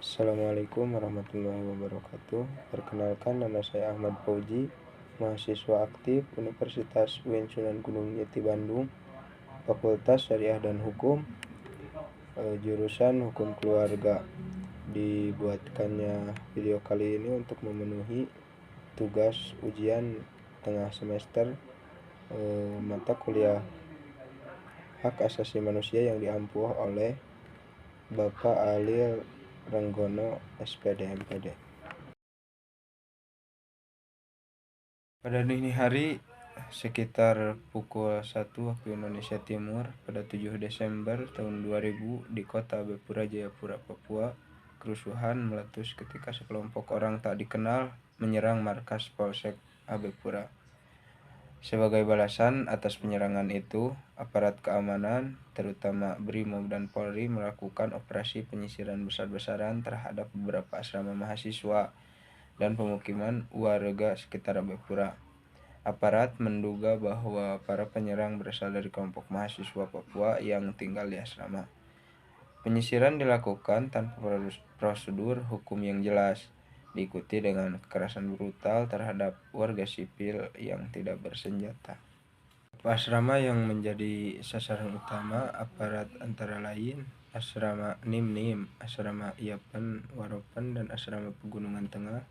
Assalamualaikum warahmatullahi wabarakatuh. Perkenalkan, nama saya Ahmad Fauji, mahasiswa aktif Universitas UIN Sunan Gunung Jati Bandung, Fakultas Syariah dan Hukum, jurusan Hukum Keluarga. Dibuatkannya video kali ini untuk memenuhi tugas ujian tengah semester mata kuliah Hak Asasi Manusia yang diampuh oleh Bapak Alil Renggono, SPD, MPD. Pada dini hari sekitar pukul 1 waktu Indonesia Timur pada 7 Desember tahun 2000 di kota Abepura, Jayapura, Papua, kerusuhan meletus ketika sekelompok orang tak dikenal menyerang markas Polsek Abepura. Sebagai balasan atas penyerangan itu, aparat keamanan, terutama Brimob dan Polri, melakukan operasi penyisiran besar-besaran terhadap beberapa asrama mahasiswa dan pemukiman warga sekitar Abepura. Aparat menduga bahwa para penyerang berasal dari kelompok mahasiswa Papua yang tinggal di asrama. Penyisiran dilakukan tanpa prosedur hukum yang jelas, diikuti dengan kekerasan brutal terhadap warga sipil yang tidak bersenjata. Asrama yang menjadi sasaran utama aparat antara lain asrama Nim-Nim, asrama Iapen, Waropen, dan asrama Pegunungan Tengah.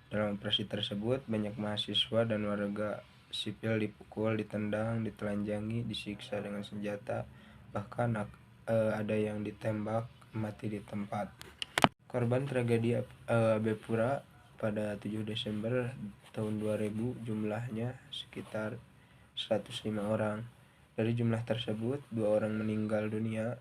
Dalam operasi tersebut, banyak mahasiswa dan warga sipil dipukul, ditendang, ditelanjangi, disiksa dengan senjata, bahkan ada yang ditembak mati di tempat. Korban tragedi Abepura pada 7 Desember tahun 2000 jumlahnya sekitar 105 orang. Dari jumlah tersebut, 2 orang meninggal dunia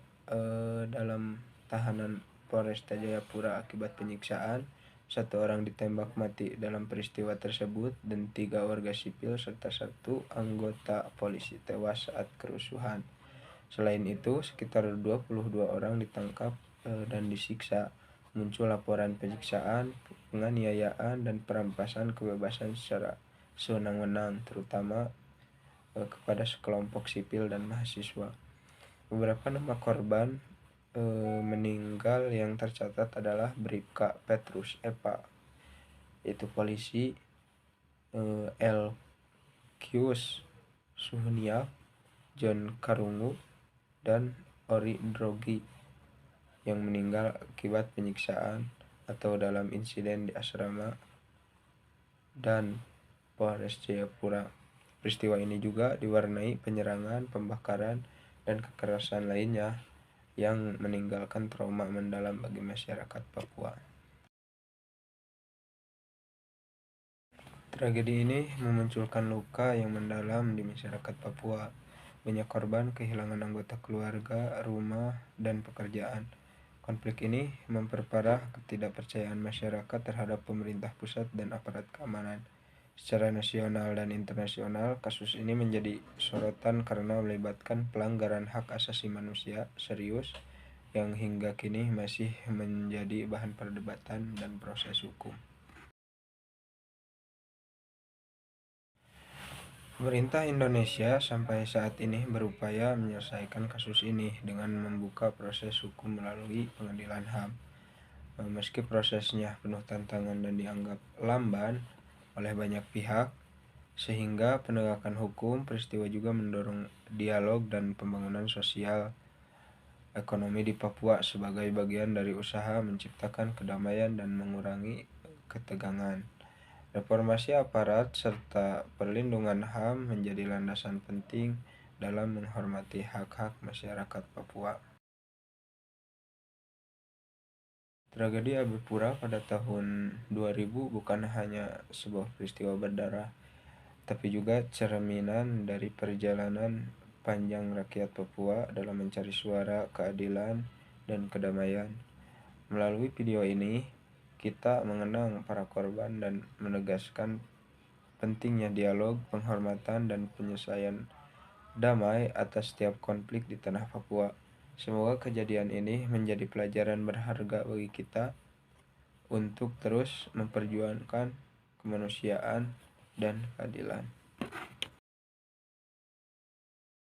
dalam tahanan Polresta Jayapura akibat penyiksaan, 1 orang ditembak mati dalam peristiwa tersebut, dan 3 warga sipil serta 1 anggota polisi tewas saat kerusuhan. Selain itu, sekitar 22 orang ditangkap dan disiksa. Muncul laporan penyiksaan, penganiayaan, dan perampasan kebebasan secara sewenang-wenang, terutama kepada sekelompok sipil dan mahasiswa. Beberapa nama korban meninggal yang tercatat adalah Bribka Petrus Epa, yaitu polisi, Elkius Suhniak, John Karungu, dan Ori Drogi yang meninggal akibat penyiksaan atau dalam insiden di asrama dan Polres Jayapura. Peristiwa ini juga diwarnai penyerangan, pembakaran, dan kekerasan lainnya yang meninggalkan trauma mendalam bagi masyarakat Papua. Tragedi ini memunculkan luka yang mendalam di masyarakat Papua. Banyak korban kehilangan anggota keluarga, rumah, dan pekerjaan. Konflik ini memperparah ketidakpercayaan masyarakat terhadap pemerintah pusat dan aparat keamanan. Secara nasional dan internasional, kasus ini menjadi sorotan karena melibatkan pelanggaran hak asasi manusia serius yang hingga kini masih menjadi bahan perdebatan dan proses hukum. Pemerintah Indonesia sampai saat ini berupaya menyelesaikan kasus ini dengan membuka proses hukum melalui pengadilan HAM. Meski prosesnya penuh tantangan dan dianggap lamban oleh banyak pihak, sehingga penegakan hukum peristiwa juga mendorong dialog dan pembangunan sosial ekonomi di Papua sebagai bagian dari usaha menciptakan kedamaian dan mengurangi ketegangan. Reformasi aparat serta perlindungan HAM menjadi landasan penting dalam menghormati hak-hak masyarakat Papua. Tragedi Abepura pada tahun 2000 bukan hanya sebuah peristiwa berdarah, tapi juga cerminan dari perjalanan panjang rakyat Papua dalam mencari suara keadilan dan kedamaian. Melalui video ini, kita mengenang para korban dan menegaskan pentingnya dialog, penghormatan, dan penyelesaian damai atas setiap konflik di tanah Papua. Semoga kejadian ini menjadi pelajaran berharga bagi kita untuk terus memperjuangkan kemanusiaan dan keadilan.